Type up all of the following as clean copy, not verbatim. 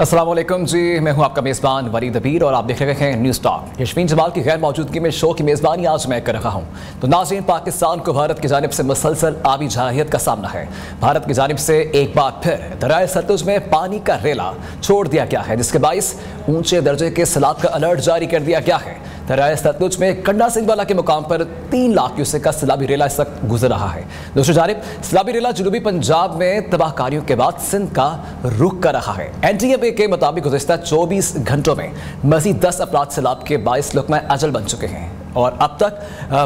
अस्सलाम वालेकुम जी, मैं हूं आपका मेज़बान वरीद अबीर और आप देख रहे हैं न्यूज़ टॉक। यशवीन जमाल की गैर मौजूदगी में शो की मेज़बानी आज मैं कर रहा हूं। तो नाज़रीन, पाकिस्तान को भारत की जानिब से मुसलसल आबी जाहिलियत का सामना है। भारत की जानिब से एक बार फिर दरियाए सतलुज में पानी का रेला छोड़ दिया गया है, जिसके बाइस ऊंचे दर्जे के सैलाब का अलर्ट जारी कर दिया गया है। दरियाए सतलुज में कंडा सिंहवाला के मुकाम पर 3 लाख क्यूसेक का सैलाबी रेला इस वक्त गुजर रहा है। दूसरी जानिब सैलाबी रेला जनूबी पंजाब में तबाहकारियों के बाद सिंध का रुख कर रहा है। NTMA के मुताबिक गुज़िश्ता 24 घंटों में मज़ीद 10 अफराद सैलाब के बाइस लुक़मा अजल बन चुके हैं और अब तक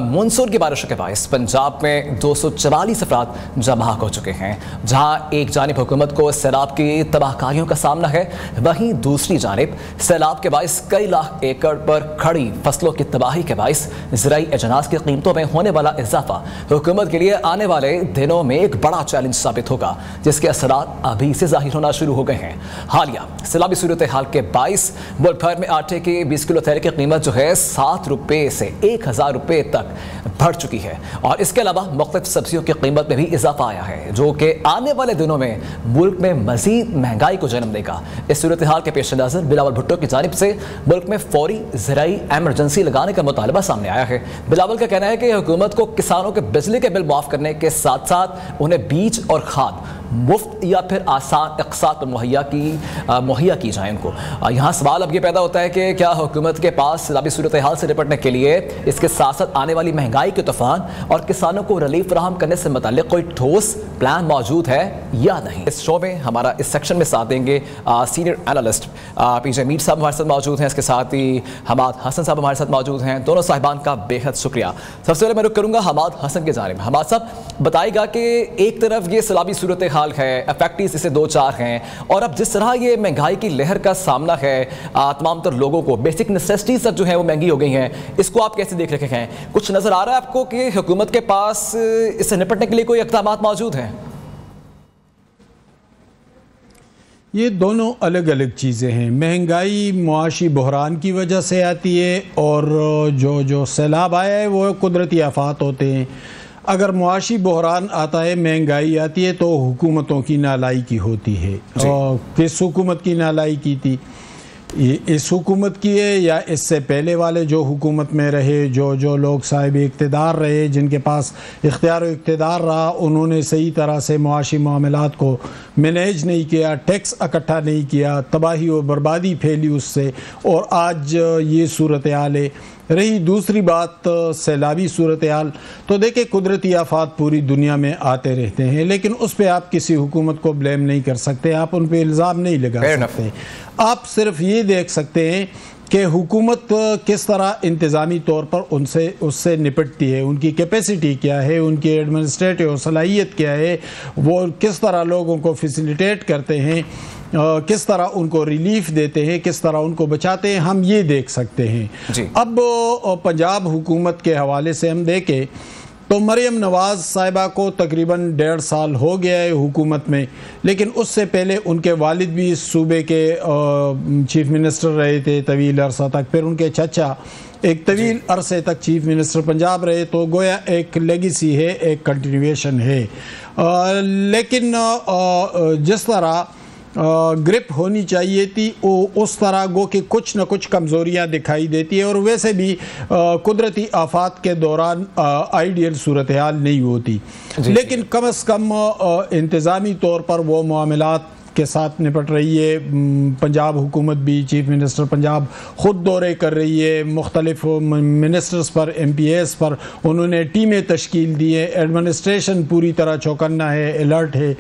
मानसून की बारिशों के बाइस पंजाब में 244 अफराद जमा हो चुके हैं। जहां एक जानिब हुकूमत को सैलाब की तबाहकारियों का सामना है, वहीं दूसरी जानिब सैलाब के बाइस कई लाख एकड़ पर खड़ी फसलों की तबाही के बाइस ज़राई अजनास की कीमतों में होने वाला इजाफा हुकूमत के लिए आने वाले दिनों में एक बड़ा चैलेंज साबित होगा, जिसके असरात अभी से जाहिर होना शुरू हो गए हैं। हालिया सैलाबी सूरत हाल के बाइस मुल्क भर में आटे की 20 किलो थैले की कीमत जो है 7 रुपये से 1000 रुपये तक बढ़ चुकी है और इसके अलावा मुख्तलिफ सब्जियों की कीमत में भी इजाफा आया है, जो कि आने वाले दिनों में मुल्क में मजीद महंगाई को जन्म देगा। इस सूरत हाल के पेश नज़र बिलावल भुट्टो की जानिब से मुल्क में फौरी ज़राई एमरजेंसी लगाने का मुतालबा सामने आया है। बिलावल का कहना है कि हुकूमत को किसानों के बिजली के बिल माफ़ करने के साथ साथ उन्हें बीज और खाद मुफ्त या फिर आसान अक़सात पर मुहैया की जाए उनको। यहाँ सवाल अब ये पैदा होता है कि क्या हुकूमत के पास सैलाबी सूरत हाल से निपटने के लिए इसके साथ साथ आने वाली महंगाई के तूफान और किसानों को रिलीफ फराहम करने से मुताल्लिक़ कोई ठोस प्लान मौजूद है या नहीं। इस शो में हमारा इस सेक्शन में साथ देंगे सीनियर एनालिस्ट PJ मीर साहब हमारे साथ मौजूद हैं, इसके साथ ही हमाद हसन साहब हमारे साथ मौजूद हैं। दोनों साहिबान का बेहद शुक्रिया। सबसे पहले मैं रुख करूँगा हमाद हसन के जानिब। हमाद साहब बताएगा कि एक तरफ ये सैलाबी सूरत हाल है, इफेक्टिव इसे 2-4 हैं और अब जिस तरह ये महंगाई की लहर का सामना है, तमाम तर लोगों को बेसिक नेसेसिटीज तक जो है वो महंगी हो गई हैं, इसको आप कैसे देख रहे हैं? कुछ नजर आ रहा है आपको कि हुकूमत के पास इससे निपटने के लिए कोई इक़दामात मौजूद हैं? ये दोनों अलग अलग चीज़ें हैं। महंगाई मुआशी बहरान की वजह से आती है और जो सैलाब आया है वो कुदरती आफात होते हैं। अगर मुआशी बहरान आता है, महंगाई आती है, तो हुकूमतों की नालायकी होती है। और किस हुकूमत की नालायकी थी? इस हुकूमत की है या इससे पहले वाले जो हुकूमत में रहे, जो लोग साहिब इक़्तिदार रहे, जिनके पास इख्तियार इक़्तिदार रहा, उन्होंने सही तरह से मुआशी मामलात को मैनेज नहीं किया, टैक्स इकट्ठा नहीं किया, तबाही और बर्बादी फैली उससे, और आज ये सूरत हाल है। रही दूसरी बात सैलाबी सूरत हाल, तो देखिए कुदरती आफात पूरी दुनिया में आते रहते हैं, लेकिन उस पर आप किसी हुकूमत को ब्लेम नहीं कर सकते, आप उन पर इल्ज़ाम नहीं लगा सकते। आप सिर्फ ये देख सकते हैं कि हुकूमत किस तरह इंतज़ामी तौर पर उससे निपटती है, उनकी कैपेसिटी क्या है, उनकी एडमिनिस्ट्रेटिव सलाहियत क्या है, वो किस तरह लोगों को फैसिलिटेट करते हैं, किस तरह उनको रिलीफ देते हैं, किस तरह उनको बचाते हैं, हम ये देख सकते हैं। अब पंजाब हुकूमत के हवाले से हम देखें तो मरियम नवाज़ साहिबा को तकरीबन 1.5 साल हो गया है हुकूमत में, लेकिन उससे पहले उनके वालिद भी इस सूबे के चीफ मिनिस्टर रहे थे तवील अरसा तक, फिर उनके चचा एक तवील अरसे तक चीफ मिनिस्टर पंजाब रहे, तो गोया एक लेगेसी है, एक कंटिन्यूएशन है। लेकिन जिस तरह ग्रिप होनी चाहिए थी वो उस तरह गो कि कुछ न कुछ कमज़ोरियाँ दिखाई देती है, और वैसे भी कुदरती आफात के दौरान आइडियल सूरत हाल नहीं होती, लेकिन कम अज़ कम इंतज़ामी तौर पर वो मामलात के साथ निपट रही है। पंजाब हुकूमत भी, चीफ मिनिस्टर पंजाब ख़ुद दौरे कर रही है, मुख्तलिफ मिनिस्टर्स पर, MPs पर उन्होंने टीमें तश्कील दी है, एडमिनिस्ट्रेशन पूरी तरह चौकन्ना है, अलर्ट है,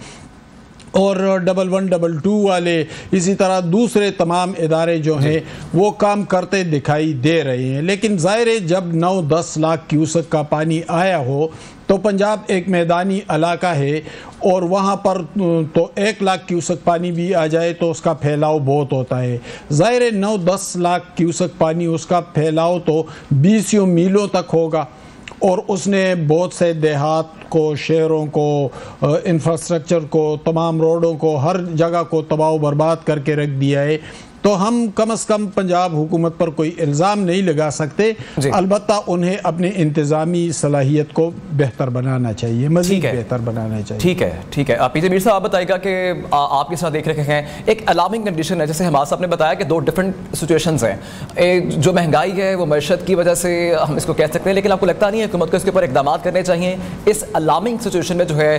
और 1112 वाले इसी तरह दूसरे तमाम इदारे जो हैं वो काम करते दिखाई दे रहे हैं। लेकिन ज़ाहिर है जब 9-10 लाख क्यूसेक का पानी आया हो तो पंजाब एक मैदानी इलाका है और वहाँ पर तो 1 लाख क्यूसेक पानी भी आ जाए तो उसका फैलाव बहुत होता है। ज़ाहिर है 9-10 लाख क्यूसेक पानी, उसका फैलाव तो 20 मीलों तक होगा और उसने बहुत से देहात को, शहरों को, इंफ्रास्ट्रक्चर को, तमाम रोडों को, हर जगह को तबाह बर्बाद करके रख दिया है। तो हम कम से कम पंजाब हुकूमत पर कोई इल्ज़ाम नहीं लगा सकते। अलबत्ता उन्हें अपने इंतज़ामी सलाहियत को बेहतर बनाना चाहिए, मज़ीद बेहतर बनाना चाहिए। ठीक है, ठीक है। पीजे मीर साहब आप बताइएगा कि आप किस तरह देख रहे हैं एक अलार्मिंग कंडीशन है, जैसे हमारे साहब ने बताया कि दो डिफरेंट सिचुएशंस हैं। जो महंगाई है वो मईशत की वजह से हम इसको कह सकते हैं, लेकिन आपको लगता नहीं है हुकूमत को इसके ऊपर इकदाम करने चाहिए इस अलार्मिंग सिचुएशन में जो है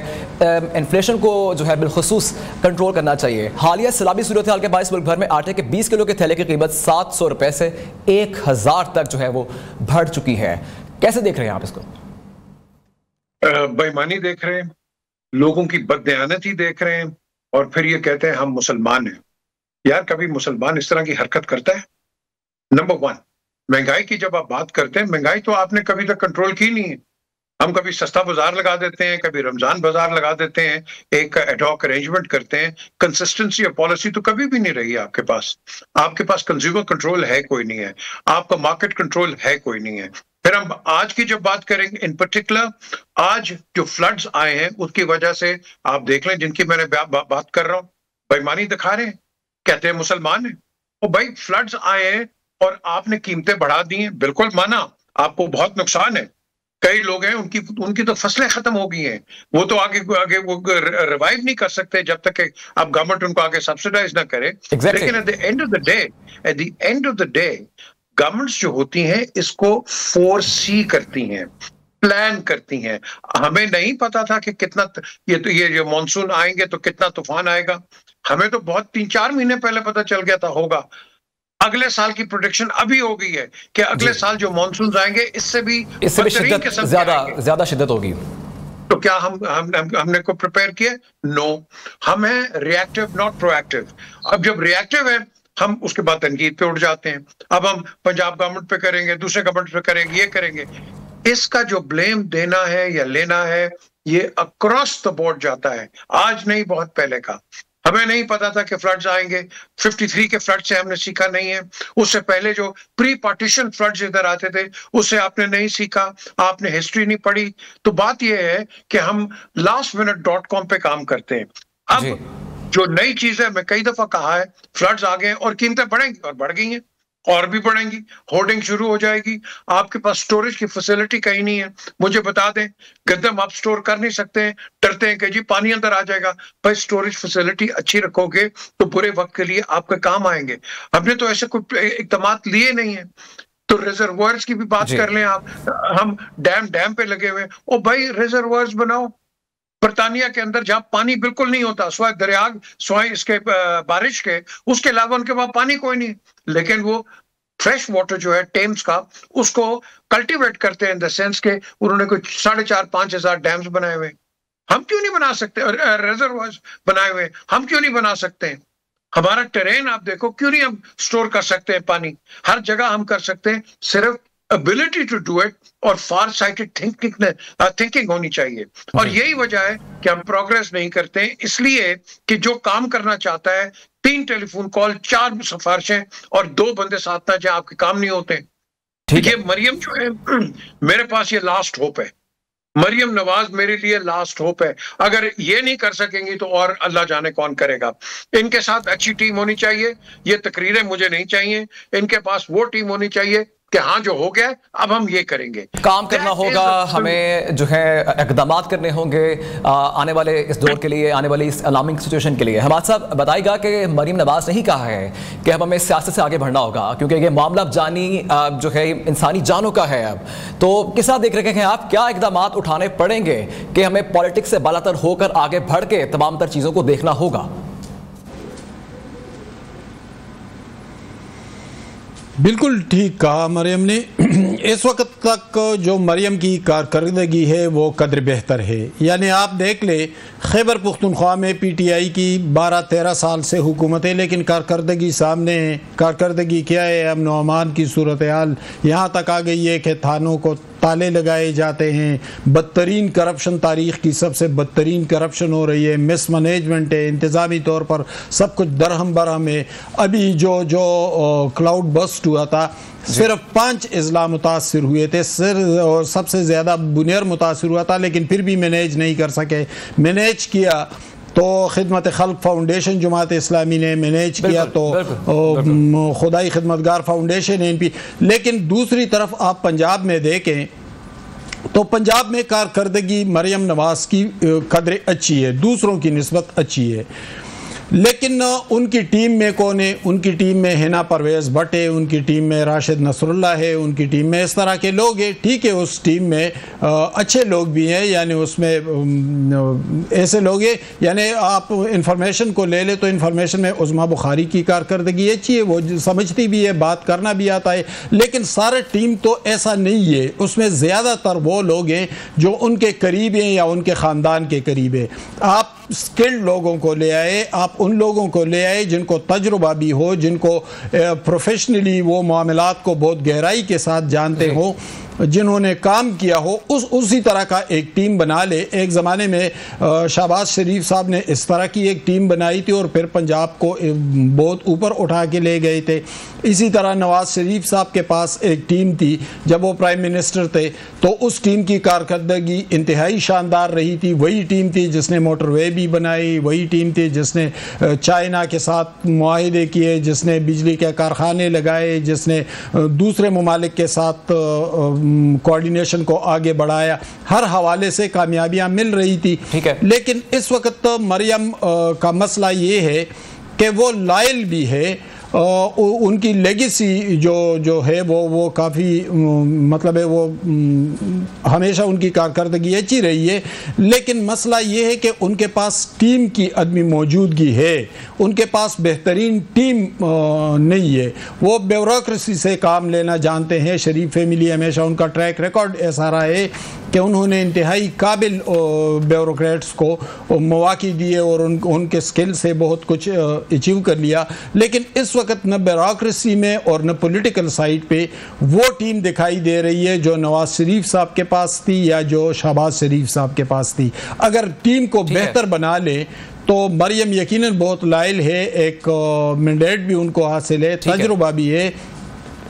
इन्फ्लेशन को जो है बिलखुसूस कंट्रोल करना चाहिए? हालिया सैलाबी सूरत हाल के बायस मुल्क भर में आटे के 20 किलो के थैले की कीमत 700 रुपए से 1000 तक जो है वो बढ़ चुकी है। कैसे देख रहे हैं आप इसको? बेईमानी देख रहे हैं, लोगों की बददयानती देख रहे हैं, और फिर ये कहते हैं हम मुसलमान हैं। यार, कभी मुसलमान इस तरह की हरकत करता है? नंबर वन, महंगाई की जब आप बात करते हैं, महंगाई तो आपने कभी तक कंट्रोल की नहीं है। हम कभी सस्ता बाजार लगा देते हैं, कभी रमजान बाजार लगा देते हैं, एक एडहॉक अरेंजमेंट करते हैं। कंसिस्टेंसी और पॉलिसी तो कभी भी नहीं रही आपके पास। आपके पास कंज्यूमर कंट्रोल है कोई नहीं है, आपका मार्केट कंट्रोल है कोई नहीं है। फिर हम आज की जब बात करेंगे, इन पर्टिकुलर आज जो फ्लड्स आए हैं उसकी वजह से आप देख लें, जिनकी मैंने बात कर रहा हूं, बेईमानी दिखा रहे हैं, कहते हैं मुसलमान है। और भाई, फ्लड्स आए हैं और आपने कीमतें बढ़ा दी हैं, बिल्कुल माना, आपको बहुत नुकसान है। कई लोग हैं उनकी तो फसलें खत्म हो गई हैं, वो तो आगे वो रिवाइव नहीं कर सकते जब तक कि आप गवर्नमेंट उनको आगे सब्सिडाइज ना करे। लेकिन at the end of the day governments जो होती हैं इसको फोरसी करती हैं, प्लान करती हैं। हमें नहीं पता था कि कितना ये जो मानसून आएंगे तो कितना तूफान आएगा। हमें तो बहुत 3-4 महीने पहले पता चल गया था होगा। अगले साल की प्रोडिक्शन अभी हो गई है कि अगले साल जो मानसून आएंगे इससे भी ज्यादा शिद्दत होगी। तो क्या हमने को प्रिपेयर किया? नो, हम हैं रिएक्टिव नॉट प्रोएक्टिव। अब जब रिएक्टिव है हम उसके बाद तनकीद पे उठ जाते हैं। अब हम पंजाब गवर्नमेंट पे करेंगे, दूसरे गवर्नमेंट पे करेंगे, ये करेंगे। इसका जो ब्लेम देना है या लेना है ये अक्रॉस द बोर्ड जाता है। आज नहीं, बहुत पहले का। हमें नहीं पता था कि फ्लड्स आएंगे। 53 के फ्लड से हमने सीखा नहीं है। उससे पहले जो प्री पार्टीशन फ्लड्स इधर आते थे उससे आपने नहीं सीखा, आपने हिस्ट्री नहीं पढ़ी। तो बात यह है कि हम lastminute.com पे काम करते हैं। अब जो नई चीज है, मैं कई दफा कहा है, फ्लड्स आ गए और कीमतें बढ़ेंगी और बढ़ गई हैं और भी बढ़ेंगी। होर्डिंग शुरू हो जाएगी। आपके पास स्टोरेज की फैसिलिटी कहीं नहीं है। मुझे बता दें, गंदम आप स्टोर कर नहीं सकते हैं, डरते हैं कि जी पानी अंदर आ जाएगा। भाई, स्टोरेज फैसिलिटी अच्छी रखोगे तो बुरे वक्त के लिए आपके काम आएंगे। हमने तो ऐसे कोई इकदाम लिए नहीं है। तो रिजर्वायर्स की भी बात कर लें आप, हम डैम पे लगे हुए। ओ भाई, रिजर्वायर्स बनाओ। बर्तानिया के अंदर जहां पानी बिल्कुल नहीं होता, स्वाय दरिया, स्वाय इसके बारिश के, उसके अलावा उनके पास पानी कोई नहीं, लेकिन वो फ्रेश वाटर जो है टेम्स का, उसको कल्टीवेट करते हैं इन द सेंस के उन्होंने कोई 4,500-5 हजार डैम्स बनाए हुए। हम क्यों नहीं बना सकते? रिजर्वायर्स बनाए हुए हम क्यों नहीं बना सकते? हमारा टेरेन आप देखो, क्यों नहीं हम स्टोर कर सकते हैं पानी? हर जगह हम कर सकते हैं, सिर्फ एबिलिटी टू डू इट और फार साइटेड थिंकिंग होनी चाहिए। और यही वजह है कि हम प्रोग्रेस नहीं करते हैं, इसलिए कि जो काम करना चाहता है 3 टेलीफोन कॉल, 4 सिफारिशें और 2 बंदे साथ ना जाए, आपके काम नहीं होते। ये मरियम जो है, मेरे पास ये लास्ट होप है। मरियम नवाज मेरे लिए लास्ट होप है। अगर ये नहीं कर सकेंगी तो और अल्लाह जाने कौन करेगा। इनके साथ अच्छी टीम होनी चाहिए। ये तकरीरें मुझे नहीं चाहिए। इनके पास वो टीम होनी चाहिए कि हाँ, जो हो गया अब हम ये करेंगे। काम करना होगा, हमें जो है इक़दाम करने होंगे आने वाले इस दौर के लिए, आने वाली इस अलार्मिंग सिचुएशन के लिए। हमारे साहब बताएगा कि मरीम नवाज ने ही कहा है कि अब हमें सियासत से आगे बढ़ना होगा, क्योंकि ये मामला जानी जो है इंसानी जानों का है। अब तो किस तरह देख रहे हैं आप, क्या इक़दाम उठाने पड़ेंगे कि हमें पॉलिटिक्स से बालातर होकर आगे बढ़ के तमाम तर चीज़ों को देखना होगा? बिल्कुल ठीक कहा मरियम ने। इस वक्त तक जो मरियम की कारकर्दगी है वो कदर बेहतर है। यानी आप देख ले, खैबर पुख्तनख्वा में PTI की 12-13 साल से हुकूमत है, लेकिन कारकर्दगी सामने है। कारकर्दगी क्या है? अमन व अमान की सूरत हाल यहाँ तक आ गई है कि थानों को ताले लगाए जाते हैं। बदतरीन करप्शन, तारीख़ की सबसे बदतरीन करप्शन हो रही है। मिसमैनेजमेंट है, इंतज़ामी तौर पर सब कुछ दरहम बरहम है। अभी जो क्लाउड बस्ट हुआ था, सिर्फ 5 अजला मुतासर हुए थे, और सबसे ज़्यादा बुनियर मुतासर हुआ था, लेकिन फिर भी मैनेज नहीं कर सके। मैनेज किया तो खिदमत खल्क फाउंडेशन जमात इस्लामी ने मैनेज किया, तो खुदाई खिदमतगार फाउंडेशन है। लेकिन दूसरी तरफ आप पंजाब में देखें तो पंजाब में कारकर्दगी मरियम नवाज की कदर अच्छी है, दूसरों की निस्बत अच्छी है। लेकिन उनकी टीम में कौन है? उनकी टीम में हिना परवेज़ भट्ट है, उनकी टीम में राशिद नसरुल्लाह है, उनकी टीम में इस तरह के लोग हैं। ठीक है, उस टीम में अच्छे लोग भी हैं, यानी उसमें ऐसे लोग हैं, यानी आप इंफॉर्मेशन को ले ले तो इंफॉर्मेशन में उज़मा बुखारी की कारकर्दगी अच्छी है, वो समझती भी है, बात करना भी आता है। लेकिन सारा टीम तो ऐसा नहीं है, उसमें ज़्यादातर वो लोग हैं जो उनके करीब हैं या उनके ख़ानदान के करीब है। आप स्किल्ड लोगों को ले आए, आप उन लोगों को ले आए जिनको तजुर्बा भी हो, जिनको प्रोफेशनली वो मामलात को बहुत गहराई के साथ जानते हो, जिन्होंने काम किया हो, उसी तरह का एक टीम बना ले। एक ज़माने में शहबाज शरीफ साहब ने इस तरह की एक टीम बनाई थी और फिर पंजाब को बहुत ऊपर उठा के ले गए थे। इसी तरह नवाज शरीफ साहब के पास एक टीम थी जब वो प्राइम मिनिस्टर थे, तो उस टीम की कारकर्दगी इंतहाई शानदार रही थी। वही टीम थी जिसने मोटरवे भी बनाई, वही टीम थी जिसने चाइना के साथ मुआहिदे किए, जिसने बिजली के कारखाने लगाए, जिसने दूसरे ममालिक के साथ कोऑर्डिनेशन को आगे बढ़ाया। हर हवाले से कामयाबियां मिल रही थी। ठीक है। लेकिन इस वक्त मरियम का मसला ये है कि वो लायल भी है, उनकी लेगेसी जो है वो काफ़ी मतलब है, वो हमेशा उनकी कारकर्दगी अच्छी रही है। लेकिन मसला ये है कि उनके पास टीम की अदमी मौजूदगी है, उनके पास बेहतरीन टीम नहीं है। वो ब्यूरोक्रेसी से काम लेना जानते हैं। शरीफ फैमिली हमेशा उनका ट्रैक रिकॉर्ड ऐसा रहा है कि उन्होंने इंतहाई काबिल ब्यूरोक्रेट्स को मौक़े दिए और उनके स्किल से बहुत कुछ अचीव कर लिया। लेकिन इस वक्त न ब्यूरोक्रेसी में और न पॉलिटिकल साइड पे वो टीम दिखाई दे रही है जो नवाज शरीफ साहब के पास थी या जो शहबाज शरीफ साहब के पास थी। अगर टीम को बेहतर बना ले तो मरियम यकीनन बहुत लायल है, एक मैंडेट भी उनको हासिल है, तजुर्बा भी है,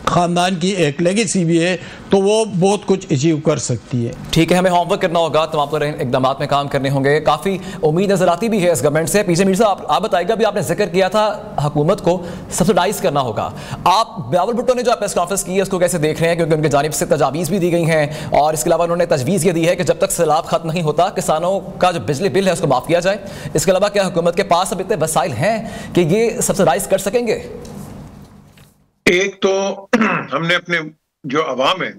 ख़ानदान की एक लेगेसी भी है, तो वो बहुत कुछ अचीव कर सकती है। ठीक है, हमें होमवर्क करना होगा, तमाम तरह इकदाम में काम करने होंगे। काफ़ी उम्मीद नजर आती भी है इस गवर्नमेंट से। पीछे मीर साहब आप बताइएगा, भी आपने जिक्र किया था हुकूमत को सब्सिडाइज करना होगा। आप बिलावल भुट्टो ने जो प्रेस कॉन्फ्रेंस की है उसको कैसे देख रहे हैं? क्योंकि उनकी जानिब से तजावीज़ भी दी गई हैं और इसके अलावा उन्होंने तजवीज़ ये दी है कि जब तक सैलाब खत्म नहीं होता किसानों का जो बिजली बिल है उसको माफ़ किया जाए। इसके अलावा क्या हुकूमत के पास अब इतने वसाइल हैं कि ये सब्सिडाइज कर सकेंगे? एक तो हमने अपने जो अवाम है,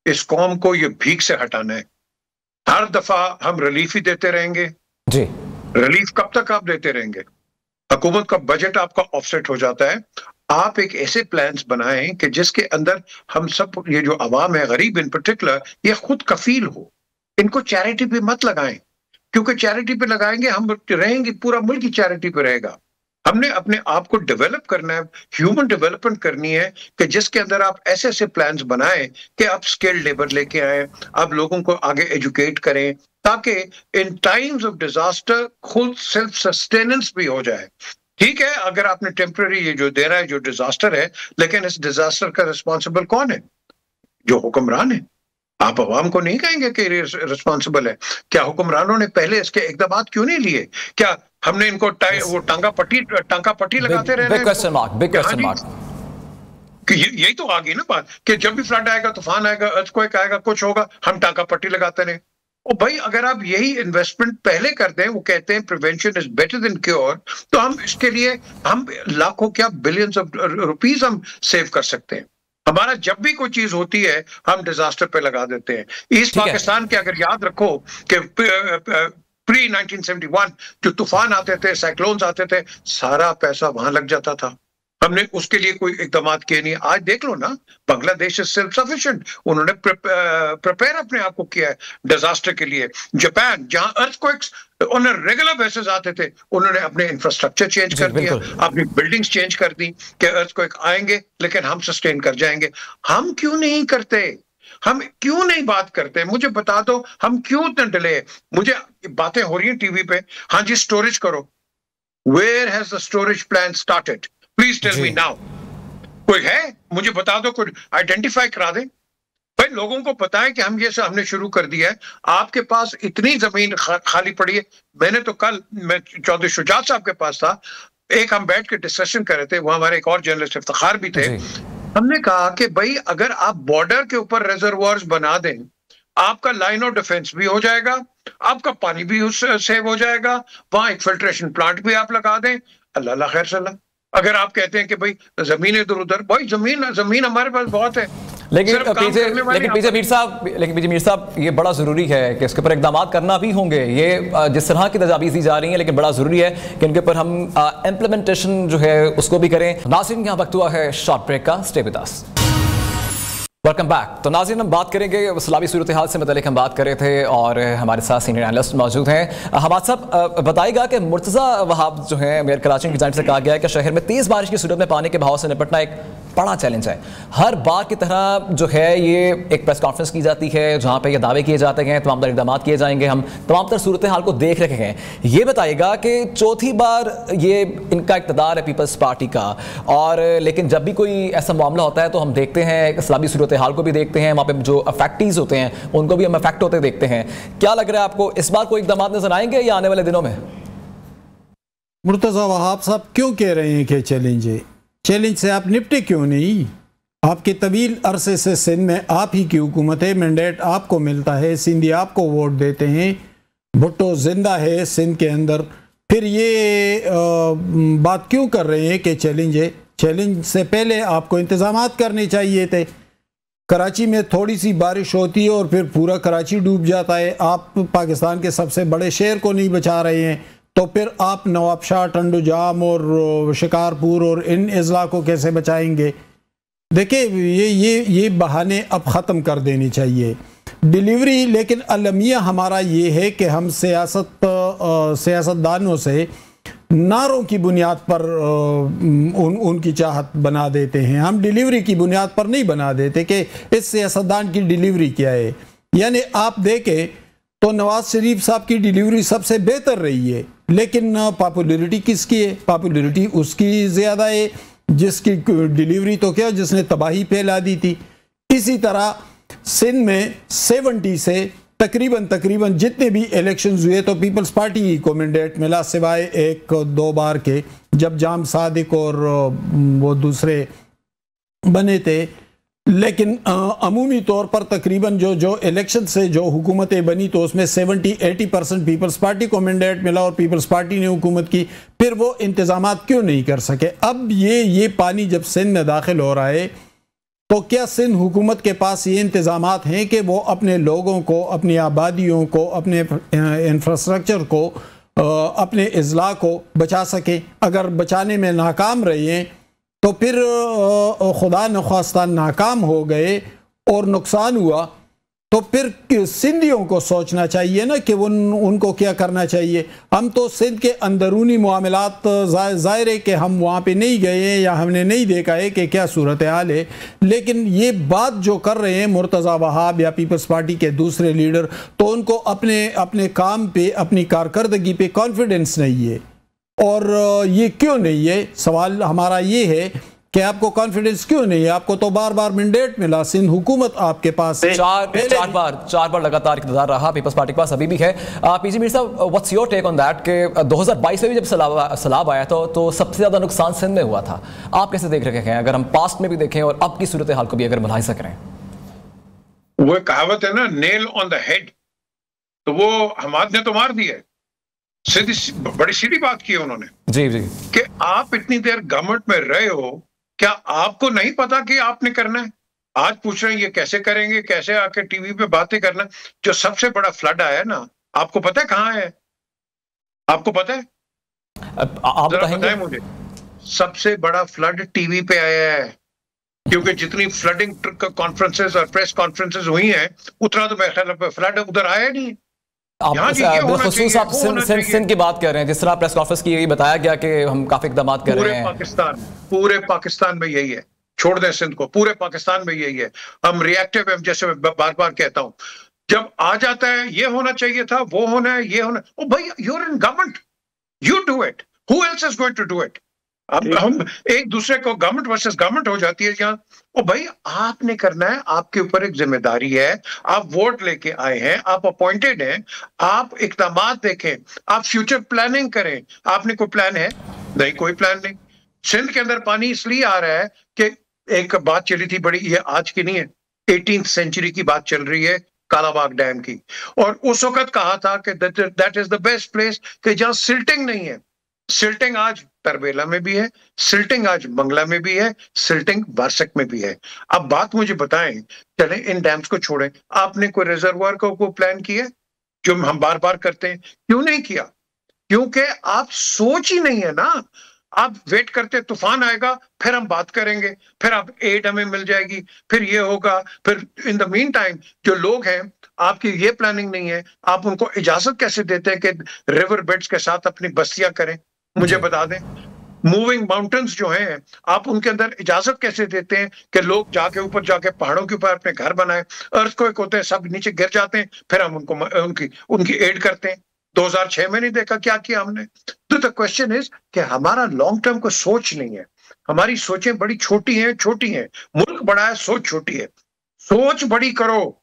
इस कौम को ये भीख से हटाना है। हर दफा हम रिलीफ ही देते रहेंगे जी। रिलीफ कब तक आप देते रहेंगे? हुकूमत का बजट आपका ऑफसेट हो जाता है। आप एक ऐसे प्लान्स बनाएं कि जिसके अंदर हम सब, ये जो अवाम है, गरीब इन पर्टिकुलर, ये खुद कफील हो। इनको चैरिटी पे मत लगाएं, क्योंकि चैरिटी पे लगाएंगे हम रहेंगे, पूरा मुल्क ही चैरिटी पे रहेगा। हमने अपने आप को डेवलप करना है, ह्यूमन डेवलपमेंट करनी है कि जिसके अंदर आप ऐसे ऐसे प्लान्स बनाएं कि आप स्किल्ड लेबर लेके आए, आप लोगों को आगे एजुकेट करें, ताकि इन टाइम्स ऑफ डिजास्टर खुद सेल्फ सस्टेनेंस भी हो जाए। ठीक है, अगर आपने टेम्पररी ये जो दे रहा है, जो डिजास्टर है, लेकिन इस डिजास्टर का रिस्पॉन्सिबल कौन है? जो हुक्मरान है। आप अवाम को नहीं कहेंगे कि रिस्पॉन्सिबल है। क्या हुक्मरानों ने पहले इसके इकदाम क्यों नहीं लिए? क्या हमने इनको वो टांगा पट्टी लगाते रहे? Big question mark. यही तो आ गई ना बात कि जब भी फ्लड आएगा, तूफान आएगा, अर्थक्वेक आएगा, कुछ होगा, हम टांगा पट्टी लगाते रहे। और भाई अगर आप यही इन्वेस्टमेंट पहले कर दें, वो कहते हैं prevention is better than cure, तो हम इसके लिए हम लाखों क्या बिलियंस ऑफ रुपीज हम सेव कर सकते हैं। हमारा जब भी कोई चीज होती है हम डिजास्टर पे लगा देते हैं। ईस्ट पाकिस्तान के अगर याद रखो कि प्री 1971 जो तूफान आते थे, साइक्लोन्स आते थे, सारा पैसा वहां लग जाता था। हमने उसके लिए कोई इकदाम किए नहीं। आज देख लो ना, बांग्लादेश सेल्फ सफिशिएंट, उन्होंने प्रिपेयर अपने आप को किया है डिजास्टर के लिए। जापान, जहां earthquakes on a regular basis आते थे, उन्होंने अपने इंफ्रास्ट्रक्चर चेंज कर दिया, अपनी बिल्डिंग्स चेंज कर दी कि अर्थक्वेक आएंगे लेकिन हम सस्टेन कर जाएंगे। हम क्यों नहीं करते? हम क्यों नहीं बात करते? मुझे बता दो, हम क्यों इतने डिले? मुझे बातें हो रही हैं टीवी पे, हाँ जी स्टोरेज करो। Where has the storage plan started? Please tell me now. कोई है? मुझे बता दो, कोई आइडेंटिफाई करा दे। भाई लोगों को पता है कि हम ये सब हमने शुरू कर दिया है। आपके पास इतनी जमीन खाली पड़ी है। मैंने तो कल मैं चौधरी शुजात साहब के पास था, एक हम बैठ के डिस्कशन कर रहे थे, वहां हमारे एक और जर्नलिस्ट इफ्तिखार भी थे। हमने कहा कि भाई अगर आप बॉर्डर के ऊपर रिजर्वॉयर्स बना दें, आपका लाइन ऑफ डिफेंस भी हो जाएगा, आपका पानी भी उससे सेव हो जाएगा, वहां एक फिल्ट्रेशन प्लांट भी आप लगा दें, अल्लाह खैर सल्ला। अगर आप कहते हैं कि भाई जमीन इधर उधर, भाई जमीन हमारे पास बहुत है। लेकिन पीछे मीर साहब ये बड़ा ज़रूरी है कि इसके ऊपर इक़दाम करना भी होंगे। ये जिस तरह की तजावीज़ दी जा रही हैं, लेकिन बड़ा ज़रूरी है कि इनके ऊपर हम इम्प्लीमेंटेशन जो है उसको भी करें। नाज़रीन, यहाँ वक्त हुआ है शॉर्ट ब्रेक का। Stay with us. Welcome back. तो नाज़रीन, हम बात करेंगे इस्लामी सूरत हाल से मतलब हम बात कर रहे थे और हमारे साथ सीनियर एनालिस्ट मौजूद हैं। हमाद साहब बताइएगा कि मुर्तज़ा वहाब जो है मेयर कराची की जानिब से कहा गया है कि शहर में तेज़ बारिश की सूरत में पानी के बहाव से निपटना एक बड़ा चैलेंज है। हर बार की तरह जो है ये एक प्रेस कॉन्फ्रेंस की जाती है जहाँ पे ये दावे किए जाते हैं, तमाम तर इक़दाम किए जाएंगे, हम तमाम तर सूरत हाल को देख रहे हैं। ये बताइएगा कि चौथी बार ये इनका इक़्तिदार है पीपल्स पार्टी का, और लेकिन जब भी कोई ऐसा मामला होता है तो हम देखते हैं इस्लामी सूरत हाल को भी देखते हैं, वहाँ पे जो अफेक्टीज होते हैं उनको भी हम अफेक्ट होते देखते हैं। क्या लग रहा है आपको, इस बार कोई इक़दाम नजर आएंगे या आने वाले दिनों में? मुर्तज़ा वहाब साहब क्यों कह रहे हैं कि चैलेंज से आप निपटे क्यों नहीं? आपके तवील अरसे से सिंध में आप ही की हुकूमत है, मैंडेट आपको मिलता है, सिंधी आपको वोट देते हैं, भुट्टो जिंदा है सिंध के अंदर, फिर ये बात क्यों कर रहे हैं कि चैलेंज है? चैलेंज से पहले आपको इंतजामात करने चाहिए थे। कराची में थोड़ी सी बारिश होती है और फिर पूरा कराची डूब जाता है। आप पाकिस्तान के सबसे बड़े शहर को नहीं बचा रहे हैं, तो फिर आप नवाबशाह, टंडोजाम और शिकारपुर और इन अजला को कैसे बचाएंगे? देखिए, ये बहाने अब ख़त्म कर देने चाहिए। डिलीवरी लेकिन अलमिया हमारा ये है कि हम सियासतदानों से नारों की बुनियाद पर उनकी चाहत बना देते हैं। हम डिलीवरी की बुनियाद पर नहीं बना देते कि इस सियासतदान की डिलीवरी क्या है। यानी आप देखें तो नवाज शरीफ साहब की डिलीवरी सबसे बेहतर रही है, लेकिन पॉपुलैरिटी किसकी है? पॉपुलैरिटी उसकी ज़्यादा है जिसकी डिलीवरी तो क्या, जिसने तबाही फैला दी थी। इसी तरह सिंध में 70 से तकरीबन जितने भी इलेक्शंस हुए तो पीपल्स पार्टी को मैंडेट मिला, सिवाय एक दो बार के जब जाम सादिक और वो दूसरे बने थे। लेकिन अमूमी तौर पर तकरीबन जो इलेक्शन से जो हुकूमतें बनी तो उसमें 70-80% पीपल्स पार्टी को मैंडेट मिला और पीपल्स पार्टी ने हुकूमत की। फिर वो इंतजामात क्यों नहीं कर सके? अब ये पानी जब सिंध में दाखिल हो रहा है तो क्या सिंध हुकूमत के पास ये इंतजामात हैं कि वो अपने लोगों को, अपनी आबादियों को, अपने इंफ्रास्ट्रक्चर को, अपने अजला को बचा सके? अगर बचाने में नाकाम रहे हैं तो फिर खुदा नख्वास्ता नाकाम हो गए और नुकसान हुआ तो फिर सिंधियों को सोचना चाहिए ना कि उनको क्या करना चाहिए। हम तो सिंध के अंदरूनी मामलात ज़ाहिर है कि हम वहाँ पे नहीं गए हैं या हमने नहीं देखा है कि क्या सूरत हाल है, लेकिन ये बात जो कर रहे हैं मुर्तज़ा वहाब या पीपल्स पार्टी के दूसरे लीडर, तो उनको अपने काम पे, अपनी कारकर्दगी पे कॉन्फिडेंस नहीं है। और ये क्यों नहीं है? सवाल हमारा ये है कि आपको कॉन्फिडेंस क्यों नहीं है? आपको तो बार बार मैंडेट मिला, सिंध हुकूमत आपके पास चार बार लगातार इक़्तिदार रहा पीपल्स पार्टी के पास, अभी भी है। पीजी मीर साहब, what's your take on that कि 2022 में भी जब सैलाब आया तो सबसे ज़्यादा नुकसान सिंध में हुआ था। आप कैसे देख रहे हैं, अगर हम पास्ट में भी देखें और अब की सूरत हाल को भी अगर मुलाहिजा करें? वो कहावत है ना, नेल ऑन द हेड, तो वो हमाद ने तो मार दिया है। सीधी बड़ी सीधी बात की है उन्होंने जी कि आप इतनी देर गवर्नमेंट में रहे हो, क्या आपको नहीं पता कि आपने करना है? आज पूछ रहे हैं ये कैसे करेंगे, कैसे आके टीवी पे बातें करना। जो सबसे बड़ा फ्लड आया ना, आपको पता है कहाँ है? आपको पता है? आप बताएं मुझे। सबसे बड़ा फ्लड टीवी पे आया है, क्योंकि जितनी फ्लडिंग कॉन्फ्रेंसेस और प्रेस कॉन्फ्रेंसेस हुई हैं उतना तो मेरे ख्याल में फ्लड उधर आया नहीं। आप सिंध की बात कर रहे हैं, जिस तरह प्रेस कॉन्फ्रेंस की बताया गया कि हम काफी इक़दाम कर रहे हैं। पूरे पाकिस्तान में यही है, छोड़ दें सिंध को, पूरे पाकिस्तान में यही है। हम रिएक्टिव हैं, जैसे मैं बार बार कहता हूं, जब आ जाता है ये होना चाहिए था, वो होना है, ये होना, ओ भाई, you are in government, you do it, who else is going to do it? अब हम एक दूसरे को गवर्नमेंट वर्सेस गवर्नमेंट हो जाती है यहाँ। और भाई आपने करना है, आपके ऊपर एक जिम्मेदारी है, आप वोट लेके आए हैं, आप अपॉइंटेड हैं, आप इक़दामात देखें, आप फ्यूचर प्लानिंग करें। आपने कोई प्लान है? नहीं, कोई प्लान नहीं। सिंध के अंदर पानी इसलिए आ रहा है कि एक बात चली थी बड़ी, ये आज की नहीं है, 18th सेंचुरी की बात चल रही है, कालाबाग डैम की। और उस वक्त कहा था कि that is the best place कि जहां सिल्टिंग नहीं है। सिल्टिंग आज तरबेला में भी है, सिल्टिंग आज मंगला में भी है, सिल्टिंग बारसक में भी है। अब बात मुझे बताएं, चले इन डैम्स को छोड़ें, आपने कोई रिजर्वायर को प्लान किया जो हम बार बार करते हैं? क्यों नहीं किया? क्योंकि आप सोच ही नहीं है ना। आप वेट करते तूफान आएगा फिर हम बात करेंगे, फिर आप एड हमें मिल जाएगी, फिर ये होगा, फिर इन द मीन टाइम जो लोग हैं आपकी ये प्लानिंग नहीं है। आप उनको इजाजत कैसे देते हैं कि रिवर बेड्स के साथ अपनी बस्तियां करें? मुझे बता दें। मूविंग माउंटेन्स जो हैं, आप उनके अंदर इजाजत कैसे देते हैं कि लोग जाके ऊपर जाके पहाड़ों के ऊपर अपने घर बनाए? अर्थक्वेक होते हैं, सब नीचे गिर जाते हैं, फिर हम उनको उनकी एड करते हैं। 2006 में नहीं देखा क्या किया हमने? तो द क्वेश्चन इज कि हमारा लॉन्ग टर्म को सोच नहीं है, हमारी सोचें बड़ी छोटी हैं। मुल्क बड़ा है, सोच छोटी है। सोच बड़ी करो।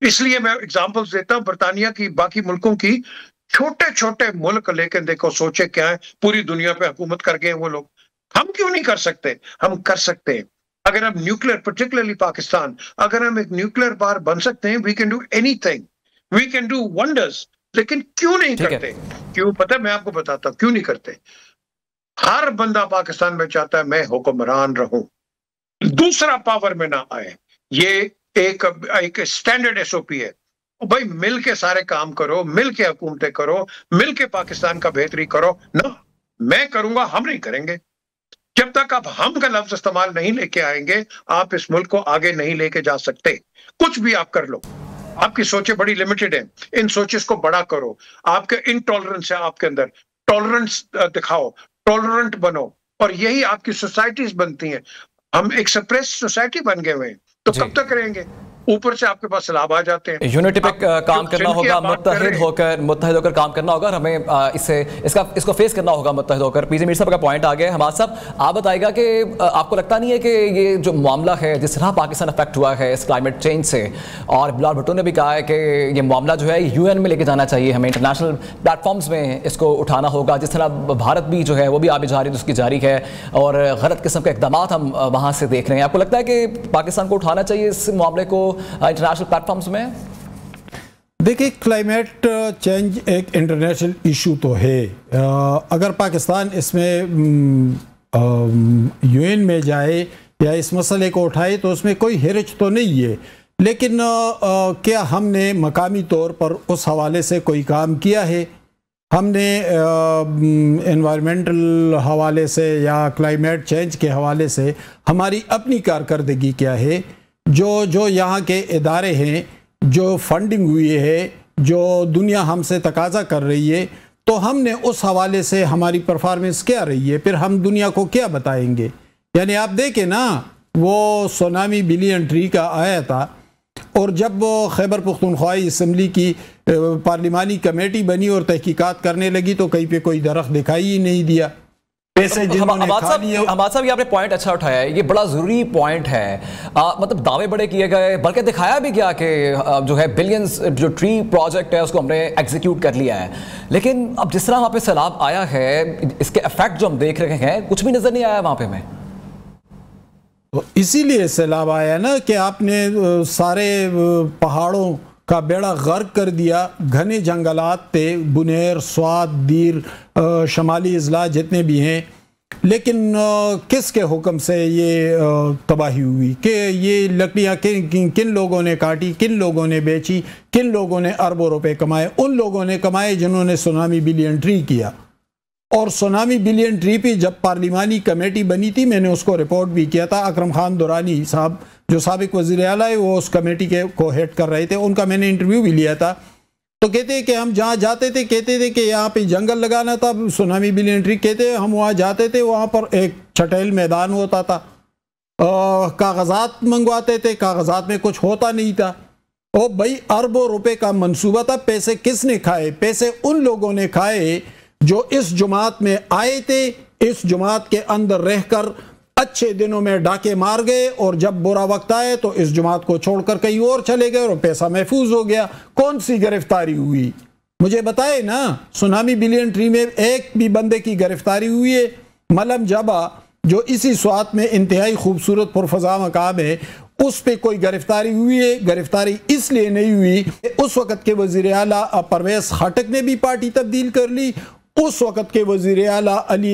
इसलिए मैं एग्जांपल्स देता हूं बर्तानिया की, बाकी मुल्कों की। छोटे छोटे मुल्क लेकर देखो सोचे क्या है, पूरी दुनिया पे हुकूमत कर गए वो लोग। हम क्यों नहीं कर सकते? हम कर सकते हैं। अगर हम न्यूक्लियर, पर्टिकुलरली पाकिस्तान, अगर हम एक न्यूक्लियर पावर बन सकते हैं, we can do anything, we can do wonders. लेकिन क्यों नहीं करते? क्यों पता है? मैं आपको बताता हूं क्यों नहीं करते। हर बंदा पाकिस्तान में चाहता है मैं हुक्मरान रहूं, दूसरा पावर में ना आए। ये एक स्टैंडर्ड एसओपी है। भाई मिल के सारे काम करो, मिल के हुकूमतें करो, मिल के पाकिस्तान का बेहतरी करो ना। मैं करूंगा, हम नहीं करेंगे। जब तक आप हम का लफ्ज इस्तेमाल नहीं लेके आएंगे, आप इस मुल्क को आगे नहीं लेके जा सकते। कुछ भी आप कर लो, आपकी सोचें बड़ी लिमिटेड हैं। इन सोचेस को बड़ा करो। आपके इनटॉलरेंस है, आपके अंदर टॉलरेंस दिखाओ, टॉलरेंट बनो, और यही आपकी सोसाइटीज बनती हैं। हम एक सप्रेस सोसाइटी बन गए हुए हैं, तो कब तक रहेंगे? ऊपर से आपके पास सैलाब आ जाते हैं। यूनिटी पे काम करना होगा, मुत्तहिद होकर काम करना होगा। हमें इसको फेस करना होगा मुत्तहिद होकर। पीजे मीर साहब का पॉइंट आ गया। हमाद साहब, आप बताएगा कि आपको लगता नहीं है कि ये जो मामला है, जिस तरह पाकिस्तान अफेक्ट हुआ है इस क्लाइमेट चेंज से, और बिलाल भुट्टो ने भी कहा है कि ये मामला जो है यूएन में लेके जाना चाहिए, हमें इंटरनेशनल प्लेटफॉर्म्स में इसको उठाना होगा। जिस तरह भारत भी जो है वो भी आगे जा रही है, उसकी जारी है, और गलत किस्म के इकदाम हम वहाँ से देख रहे हैं। आपको लगता है कि पाकिस्तान को उठाना चाहिए इस मामले को इंटरनेशनल प्लेटफॉर्म्स में? देखिए, क्लाइमेट चेंज एक इंटरनेशनल इशू तो है। अगर पाकिस्तान इसमें यूएन में जाए या इस मसले को उठाए तो उसमें कोई हिरच तो नहीं है। लेकिन क्या हमने मकामी तौर पर उस हवाले से कोई काम किया है? हमने एनवायरमेंटल हवाले से या क्लाइमेट चेंज के हवाले से हमारी अपनी कारकर्दगी क्या है? जो यहाँ के इदारे हैं, जो फंडिंग हुई है, जो दुनिया हमसे तकाजा कर रही है, तो हमने उस हवाले से हमारी परफॉर्मेंस क्या रही है, फिर हम दुनिया को क्या बताएंगे? यानी आप देखें ना, वो सुनामी बिलियन ट्री का आया था, और जब खैबर पख्तूनख्वा असम्बली की पार्लिमानी कमेटी बनी और तहकीकात करने लगी तो कहीं पे कोई दरख्त दिखाई ही नहीं दिया। हमाद साहब, ये आपने पॉइंट अच्छा उठाया है, ये बड़ा ज़रूरी पॉइंट है। मतलब दावे बड़े किए गए, बल्कि दिखाया भी गया कि जो है बिलियंस जो ट्री प्रोजेक्ट है उसको हमने एग्जीक्यूट कर लिया है। लेकिन अब जिस तरह वहाँ पे सैलाब आया है, इसके इफेक्ट जो हम देख रहे हैं, कुछ भी नज़र नहीं आया वहाँ पे हमें। तो इसीलिए सैलाब आया ना कि आपने सारे पहाड़ों का बेड़ा गर्क कर दिया। घने जंगलात थे, बुनेर, स्वात, दीर, शमाली अजला जितने भी हैं। लेकिन किसके हुक्म से ये तबाही हुई कि ये लकड़ियाँ किन लोगों ने काटी, किन लोगों ने बेची, किन लोगों ने अरबों रुपए कमाए? उन लोगों ने कमाए जिन्होंने सुनामी बिलियन ट्री किया। और सुनामी बिलियन ट्री पे जब पार्लिमानी कमेटी बनी थी, मैंने उसको रिपोर्ट भी किया था। अकरम खान दुरानी साहब जो साबिक वज़ीर आला है, वो उस कमेटी के को हेड कर रहे थे, उनका मैंने इंटरव्यू भी लिया था। तो कहते हैं कि हम जहाँ जाते थे, कहते थे कि यहाँ पे जंगल लगाना था, सुनामी बिलियन ट्री, कहते हैं हम वहाँ जाते थे, वहाँ पर एक छटेल मैदान होता था, कागजात मंगवाते थे, कागजात में कुछ होता नहीं था। ओ भाई, अरबों रुपए का मंसूबा था। पैसे किसने खाए? पैसे उन लोगों ने खाए जो इस जुमात में आए थे, इस जमात के अंदर रहकर अच्छे दिनों में डाके मार गए और जब बुरा वक्त आए तो इस जमात को छोड़कर कहीं और चले गए और पैसा महफूज हो गया। कौन सी गिरफ्तारी हुई मुझे बताए ना। सुनामी बिलियन ट्री में एक भी बंदे की गिरफ्तारी हुई है? मलम जबा जो इसी स्वात में इंतहाई खूबसूरत पुरफजा मकाम है, उस पे कोई गिरफ्तारी हुई है? गिरफ्तारी इसलिए नहीं हुई, उस वक़्त के वज़ीर आला परवेज़ खाटक ने भी पार्टी तब्दील कर ली, उस वक़्त के वज़ीर आला अली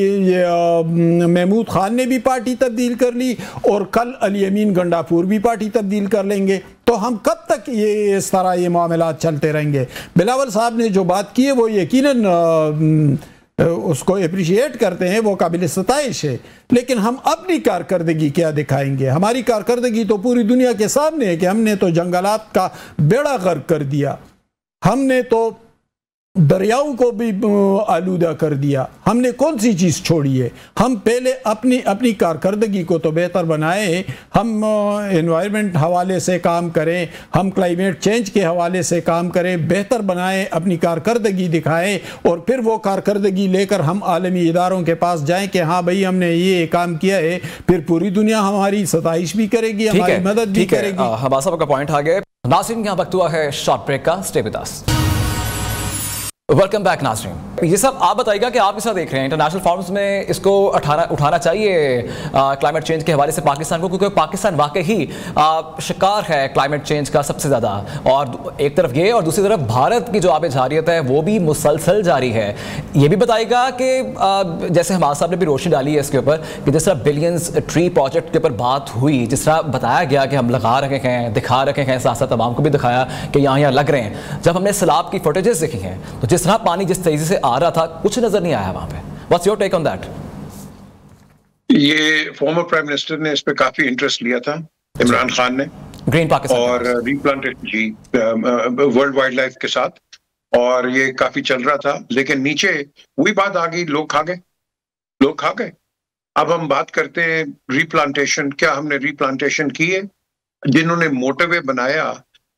महमूद खान ने भी पार्टी तब्दील कर ली और कल अली अमीन गंडापुर भी पार्टी तब्दील कर लेंगे। तो हम कब तक ये इस तरह ये मामलात चलते रहेंगे? बिलावल साहब ने जो बात की है वो यकीनन उसको अप्रिशिएट करते हैं, वो काबिल सताइश है, लेकिन हम अपनी कारकर्दगी क्या दिखाएंगे? हमारी कारकर्दगी तो पूरी दुनिया के सामने है कि हमने तो जंगलात का बेड़ा गर्क कर दिया, हमने तो दरियाओं को भी आलूदा कर दिया। हमने कौन सी चीज़ छोड़ी है? हम पहले अपनी कारकर्दगी को तो बेहतर बनाएं, हम एनवायरनमेंट हवाले से काम करें, हम क्लाइमेट चेंज के हवाले से काम करें, बेहतर बनाएं, अपनी कारकर्दगी दिखाएं और फिर वो कारकर्दगी लेकर हम आलमी इदारों के पास जाएं कि हाँ भाई हमने ये काम किया है, फिर पूरी दुनिया हमारी सताइश भी करेगी, हमारी मदद भी करेगी। हमारा साहब का पॉइंट आ गए। नाज़रीन, यहाँ वक्त हुआ है शॉर्ट ब्रेक का। Stay with us. Welcome back नाज़रीन। ये सब आप बताइएगा कि आप इस देख रहे हैं इंटरनेशनल फॉर्म्स में इसको उठाना चाहिए क्लाइमेट चेंज के हवाले से पाकिस्तान को, क्योंकि पाकिस्तान वाकई ही शिकार है क्लाइमेट चेंज का सबसे ज़्यादा। और एक तरफ ये और दूसरी तरफ भारत की जो आबेजारियत है वो भी मुसलसल जारी है। ये भी बताइएगा कि जैसे हमारे साहब ने भी रोशनी डाली है इसके ऊपर कि जिस तरह बिलियंस ट्री प्रोजेक्ट के ऊपर बात हुई, जिस तरह बताया गया कि हम लगा रखे हैं, दिखा रखे हैं, साथ साथ तमाम को भी दिखाया कि यहाँ लग रहे हैं। जब हमने सैलाब की फुटेजेस देखी हैं तो जिस तरह पानी जिस तेजी से आ रहा था कुछ नजर नहीं आया वहां पे। What's your take on that? ये फॉर्मर प्राइम मिनिस्टर ने इस पे काफी इंटरेस्ट लिया था, इमरान खान ने, ग्रीन पाकिस्तान और रीप्लांटेशन जी वर्ल्ड वाइल्ड लाइफ के साथ, और ये काफी चल रहा था। लेकिन नीचे वही बात आ गई, लोग खा गए। अब हम बात करते हैं रीप्लांटेशन। क्या हमने रीप्लांटेशन की है? जिन्होंने मोटरवे बनाया,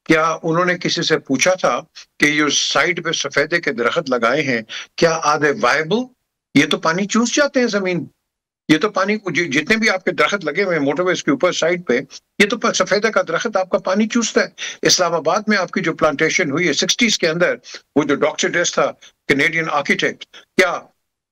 क्या उन्होंने किसी से पूछा था कि ये साइड पे सफेदे के दरख्त लगाए हैं, क्या आधे वायबल? ये तो पानी चूस जाते हैं जमीन, ये तो पानी जितने भी आपके दरख्त लगे हुए हैं मोटरवेज के ऊपर साइड पे, ये तो सफेदे का दरख्त आपका पानी चूसता है। इस्लामाबाद में आपकी जो प्लांटेशन हुई है 60s के अंदर, वो जो डॉक्टर डेस था कैनेडियन आर्किटेक्ट, क्या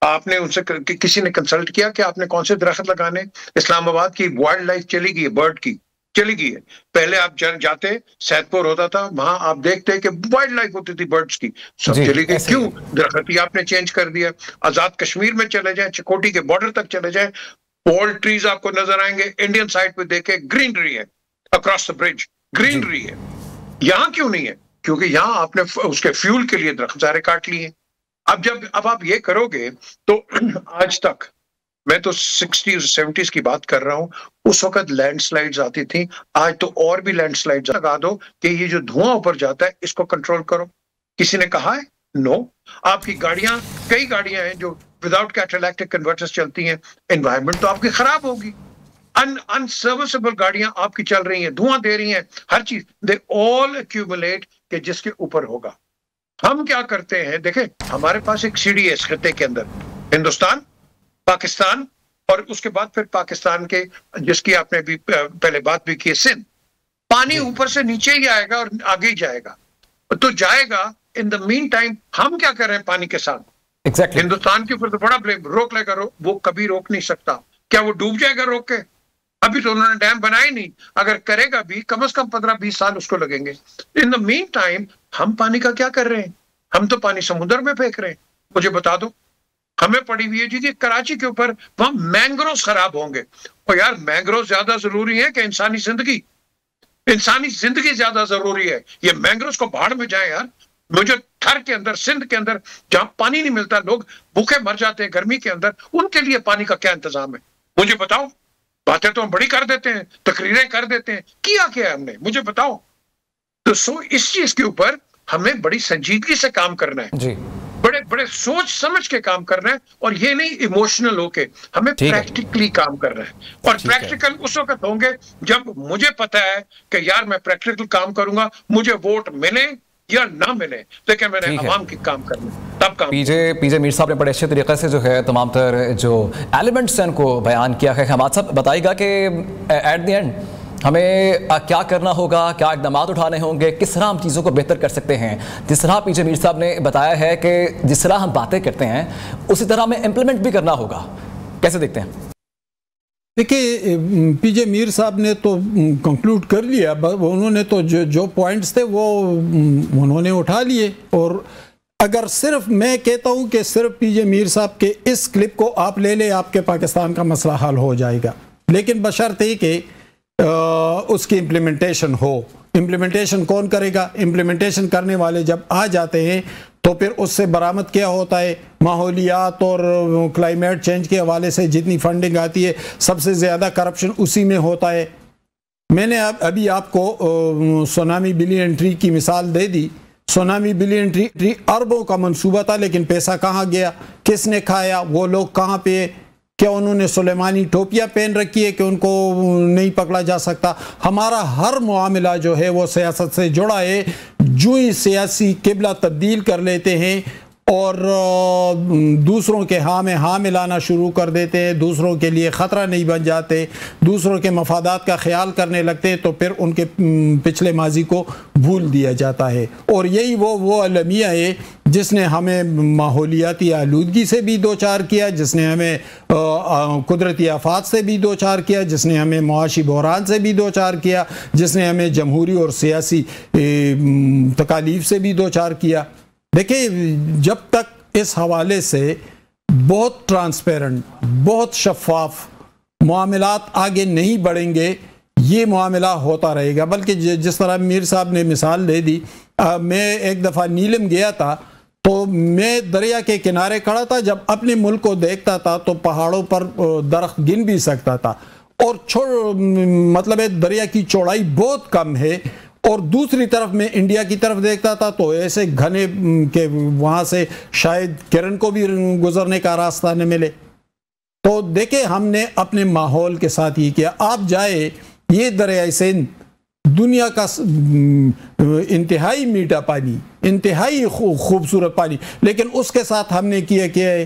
आपने उनसे किसी ने कंसल्ट किया कि आपने कौन से दरख्त लगाने? इस्लामाबाद की वाइल्ड लाइफ चली गई है, बर्ड की चली गई है। पहले आप जाते, सैदपुर होता था, वहां आप देखते कि वाइल्ड लाइफ होती थी बर्ड्स की, सब चली गई। क्यों? दरख्त ही आपने चेंज कर दिया। आजाद कश्मीर में चले जाए, चिकोटी के बॉर्डर तक चले जाए, ऑल ट्रीज आपको नजर आएंगे। इंडियन साइड पे देखे ग्रीनरी है, अक्रॉस द ब्रिज ग्रीनरी है। यहाँ क्यों नहीं है? क्योंकि यहाँ आपने उसके फ्यूल के लिए दरख्त सारे काट लिए। अब आप ये करोगे तो आज तक, मैं तो 60s 70s की बात कर रहा हूं, उस वक्त लैंडस्लाइड्स आती थी, आज तो और भी लैंडस्लाइड्स लगा दो कि ये जो धुआं ऊपर जाता है इसको कंट्रोल करो। किसी ने कहा है? नो। आपकी गाड़ियां, कई गाड़ियां हैं जो विदाउट कैटालिटिक कन्वर्टर्स चलती हैं, एनवायरनमेंट तो आपकी खराब होगी। अनसर्विसेबल गाड़ियां आपकी चल रही हैं, धुआं दे रही हैं, हर चीज, दे ऑल एक्यूमुलेट के जिसके ऊपर होगा। हम क्या करते हैं, देखें हमारे पास एक सीढ़ी है इस खत्ते के अंदर, हिंदुस्तान, पाकिस्तान, और उसके बाद फिर पाकिस्तान के, जिसकी आपने भी पहले बात भी की, सिंध। पानी ऊपर से नीचे ही आएगा और आगे ही जाएगा, तो जाएगा। इन द मीन टाइम हम क्या कर रहे हैं पानी के साथ? Exactly. हिंदुस्तान के ऊपर तो बड़ा ब्लेम, रोक लेगा, वो कभी रोक नहीं सकता। क्या वो डूब जाएगा रोक के? अभी तो उन्होंने डैम बनाए नहीं, अगर करेगा भी कम से कम 15-20 साल उसको लगेंगे। इन द मीन टाइम हम पानी का क्या कर रहे हैं? हम तो पानी समुद्र में फेंक रहे हैं। मुझे बता दो, हमें पड़ी हुई है जी कि कराची के ऊपर वहां मैंग्रोव खराब होंगे। और यार मैंग्रोव ज्यादा जरूरी है कि इंसानी जिंदगी? इंसानी जिंदगी ज्यादा जरूरी है। ये मैंग्रोव को भाड़ में जाए यार। मुझे थर के अंदर, सिंध के अंदर, जहां पानी नहीं मिलता, लोग भूखे मर जाते हैं गर्मी के अंदर, उनके लिए पानी का क्या इंतजाम है? मुझे बताओ। बातें तो हम बड़ी कर देते हैं, तकरीरें कर देते हैं, किया क्या है हमने? मुझे बताओ। तो इस चीज के ऊपर हमें बड़ी संजीदगी से काम करना है जी, बड़े बड़े सोच समझ के काम करना है, और ये नहीं इमोशनल होके, हमें प्रैक्टिकली काम करना है। और प्रैक्टिकल उस वक्त होंगे जब मुझे पता है कि यार मैं प्रैक्टिकल काम करूंगा, मुझे वोट मिले या ना मिले, लेकिन मैंने अवाम के काम करने तब काम। पीजे मीर साहब ने बड़े अच्छे तरीके से जो है तमाम तर जो एलिमेंट्स हैं उनको बयान किया है। हमाद साहब बताइएगा कि एट द एंड हमें क्या करना होगा, क्या इकदाम उठाने होंगे, किस तरह हम चीज़ों को बेहतर कर सकते हैं। जिस तरह पीजे मीर साहब ने बताया है कि जिस तरह हम बातें करते हैं उसी तरह हमें इम्प्लीमेंट भी करना होगा, कैसे देखते हैं? देखिए, पीजे मीर साहब ने तो कंक्लूड कर लिया, उन्होंने तो जो पॉइंट्स थे वो उन्होंने उठा लिए। और अगर सिर्फ मैं कहता हूँ कि सिर्फ पीजे मीर साहब के इस क्लिप को आप ले लें, आपके पाकिस्तान का मसला हल हो जाएगा, लेकिन बशर्ते कि उसकी इम्प्लीमेंटेशन हो। इम्प्लीमेंटेशन कौन करेगा? इम्प्लीमेंटेशन करने वाले जब आ जाते हैं तो फिर उससे बरामद क्या होता है? माहौलियात और क्लाइमेट चेंज के हवाले से जितनी फंडिंग आती है सबसे ज़्यादा करप्शन उसी में होता है। मैंने अभी आपको सुनामी बिलियन ट्री की मिसाल दे दी। सुनामी बिलियन ट्री अरबों का मंसूबा था, लेकिन पैसा कहाँ गया, किसने खाया, वो लोग कहाँ पे? क्या उन्होंने सुलेमानी टोपियाँ पहन रखी है कि उनको नहीं पकड़ा जा सकता? हमारा हर मामला जो है वो सियासत से जुड़ा है। जो ही सियासी किबला तब्दील कर लेते हैं और दूसरों के हाँ में हाँ मिलाना शुरू कर देते हैं, दूसरों के लिए ख़तरा नहीं बन जाते, दूसरों के मफादात का ख्याल करने लगते हैं, तो फिर उनके पिछले माजी को भूल दिया जाता है। और यही वो अलमिया है जिसने हमें माहौलियाती आलूदगी से भी दो चार किया, जिसने हमें कुदरती आफात से भी दो चार किया, जिसने हमें मुआशी बहरान से भी दो चार किया, जिसने हमें जमहूरी और सियासी तकालीफ से भी दो चार किया। देखिए, जब तक इस हवाले से बहुत ट्रांसपेरेंट, बहुत शफाफ मामलात आगे नहीं बढ़ेंगे, ये मामला होता रहेगा। बल्कि जिस तरह मीर साहब ने मिसाल दे दी, मैं एक दफ़ा नीलम गया था तो मैं दरिया के किनारे खड़ा था। जब अपने मुल्क को देखता था तो पहाड़ों पर दरख्त गिन भी सकता था, और मतलब दरिया की चौड़ाई बहुत कम है। और दूसरी तरफ मैं इंडिया की तरफ देखता था तो ऐसे घने के वहाँ से शायद किरण को भी गुजरने का रास्ता न मिले। तो देखे, हमने अपने माहौल के साथ ये किया। आप जाए, ये दरिया सिंध दुनिया का इंतहाई मीठा पानी, इंतहाई खूबसूरत पानी, लेकिन उसके साथ हमने किया क्या है?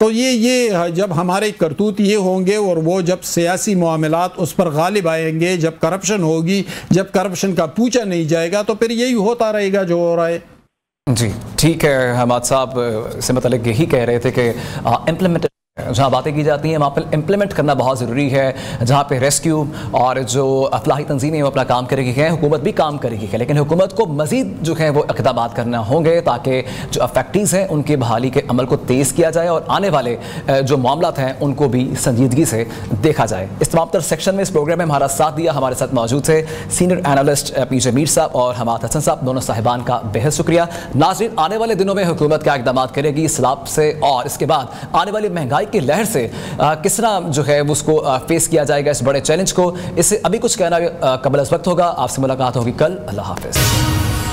तो ये जब हमारे करतूत ये होंगे और वो जब सियासी मामलात उस पर गालिब आएंगे, जब करप्शन होगी, जब करप्शन का पूछा नहीं जाएगा, तो फिर यही होता रहेगा जो हो रहा है। जी ठीक है, हमाद साहब से मतलब यही कह रहे थे कि इम्प्लीमेंट जहाँ बातें की जाती हैं वहाँ पर इम्प्लीमेंट करना बहुत ज़रूरी है। जहाँ पे रेस्क्यू और जो अफलाही तंजीमें वो अपना काम करेगी है, हुकूमत भी काम करेगी है, लेकिन हुकूमत को मज़ीद जो है वो इक़दाम करना होंगे ताकि जो अफेक्टीज़ हैं उनकी बहाली के अमल को तेज़ किया जाए और आने वाले जो मामलात हैं उनको भी संजीदगी से देखा जाए। इस तमाम तर सेक्शन में इस प्रोग्राम में हमारा साथ दिया, हमारे साथ मौजूद थे सीनियर एनालिस्ट पीजे मीर साहब और हमाद हसन साहब, दोनों साहिबान का बेहद शुक्रिया। नाज़रीन, आने वाले दिनों में हुकूमत क्या इक़दाम करेगी सैलाब से और इसके बाद आने वाली महंगाई की लहर से किस तरह जो है उसको फेस किया जाएगा, इस बड़े चैलेंज को, इससे अभी कुछ कहना कबल अज़ वक्त होगा। आपसे मुलाकात होगी कल। अल्लाह हाफ़िज़।